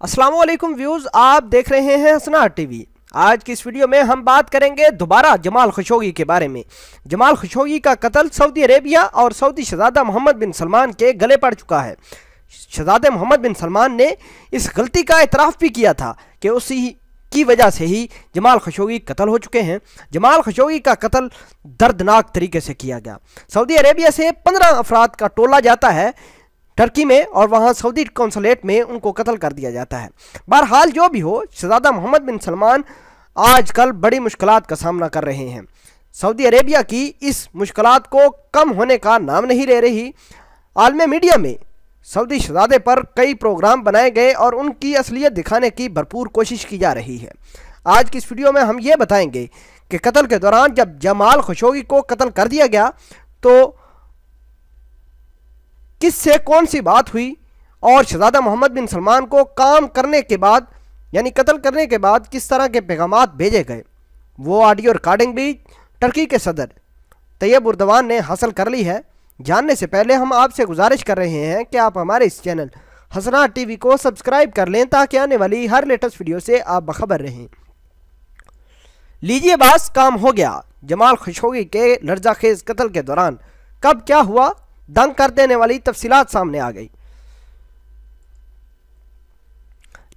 अस्सलाम वालेकुम व्यूज़, आप देख रहे हैं हसना टीवी। आज की इस वीडियो में हम बात करेंगे दोबारा जमाल खशोगी के बारे में। जमाल खशोगी का कत्ल सऊदी अरेबिया और सऊदी शहजादा मोहम्मद बिन सलमान के गले पड़ चुका है। शहजादे मोहम्मद बिन सलमान ने इस गलती का इतराफ़ भी किया था कि उसी की वजह से ही जमाल खशोगी कत्ल हो चुके हैं। जमाल खशोगी का कत्ल दर्दनाक तरीके से किया गया। सऊदी अरेबिया से 15 अफराद का टोला जाता है टर्की में और वहाँ सऊदी कौंसलेट में उनको कत्ल कर दिया जाता है। बहरहाल जो भी हो, शहजादा मोहम्मद बिन सलमान आजकल बड़ी मुश्किलात का सामना कर रहे हैं। सऊदी अरेबिया की इस मुश्किलात को कम होने का नाम नहीं ले रही। आलमी मीडिया में सऊदी शहजादे पर कई प्रोग्राम बनाए गए और उनकी असलियत दिखाने की भरपूर कोशिश की जा रही है। आज की इस वीडियो में हम ये बताएंगे कि कत्ल के दौरान जब जमाल खशोगी को कत्ल कर दिया गया तो किससे कौन सी बात हुई और शहजादा मोहम्मद बिन सलमान को काम करने के बाद यानी कत्ल करने के बाद किस तरह के पैगामात भेजे गए। वो ऑडियो रिकॉर्डिंग भी टर्की के सदर तैयब उर्दवान ने हासिल कर ली है। जानने से पहले हम आपसे गुजारिश कर रहे हैं कि आप हमारे इस चैनल हसना टीवी को सब्सक्राइब कर लें ताकि आने वाली हर लेटेस्ट वीडियो से आप बखबर रहें। लीजिए बस काम हो गया। जमाल खशोगी के लर्जाखेज कत्ल के दौरान कब क्या हुआ, दंग कर देने वाली तफसीलात सामने आ गई।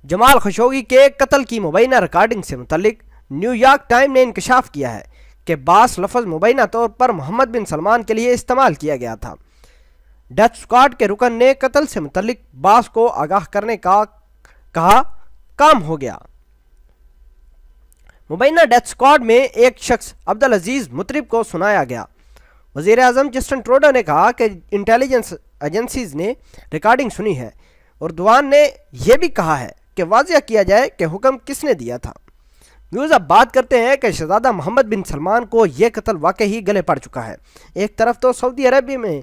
जमाल खशोगी के कत्ल की मुबैना रिकॉर्डिंग से मुतल्लिक न्यूयॉर्क टाइम ने इंकशाफ किया है कि बास लफ्ज़ मुबैना तौर पर मोहम्मद बिन सलमान के लिए इस्तेमाल किया गया था। डेथ स्क्वाड के रुकन ने कत्ल से मुतल्लिक बास को आगाह करने का कहा, काम हो गया। मुबैना डेथ स्क्वाड में एक शख्स अब्दुल अजीज मुतरिब को सुनाया गया। वज़ीर आज़म जस्टिन ट्रूडो ने कहा कि इंटेलिजेंस एजेंसीज ने रिकॉर्डिंग सुनी है। उर्दवान ने यह भी कहा है कि वाज़िया किया जाए कि हुक्म किसने दिया था। व्यूज़, अब बात करते हैं कि शहजादा मोहम्मद बिन सलमान को यह कत्ल वाकई ही गले पड़ चुका है। एक तरफ तो सऊदी अरबिया में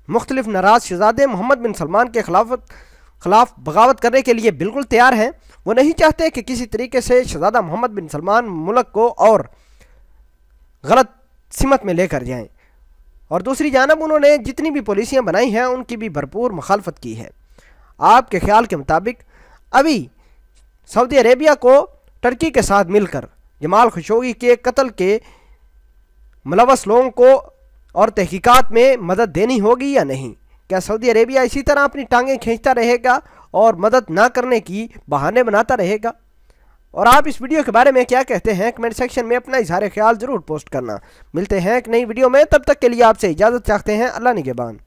मुख्तलिफ नाराज़ शहजादे मोहम्मद बिन सलमान के खिलाफ बगावत करने के लिए बिल्कुल तैयार हैं। वो नहीं चाहते कि किसी तरीके से शहजादा मोहम्मद बिन सलमान मुल्क को और गलत सिमत में लेकर जाएं, और दूसरी जानब उन्होंने जितनी भी पॉलिसियां बनाई हैं उनकी भी भरपूर मुखालफत की है। आपके ख्याल के मुताबिक अभी सऊदी अरेबिया को टर्की के साथ मिलकर जमाल खशोगी के कत्ल के मुलव्वस लोगों को और तहकीकात में मदद देनी होगी या नहीं? क्या सऊदी अरेबिया इसी तरह अपनी टांगें खींचता रहेगा और मदद ना करने की बहाने बनाता रहेगा? और आप इस वीडियो के बारे में क्या कहते हैं कमेंट सेक्शन में अपना इजहार ख्याल ज़रूर पोस्ट करना। मिलते हैं एक नई वीडियो में, तब तक के लिए आपसे इजाज़त चाहते हैं। अल्लाह निगहबान।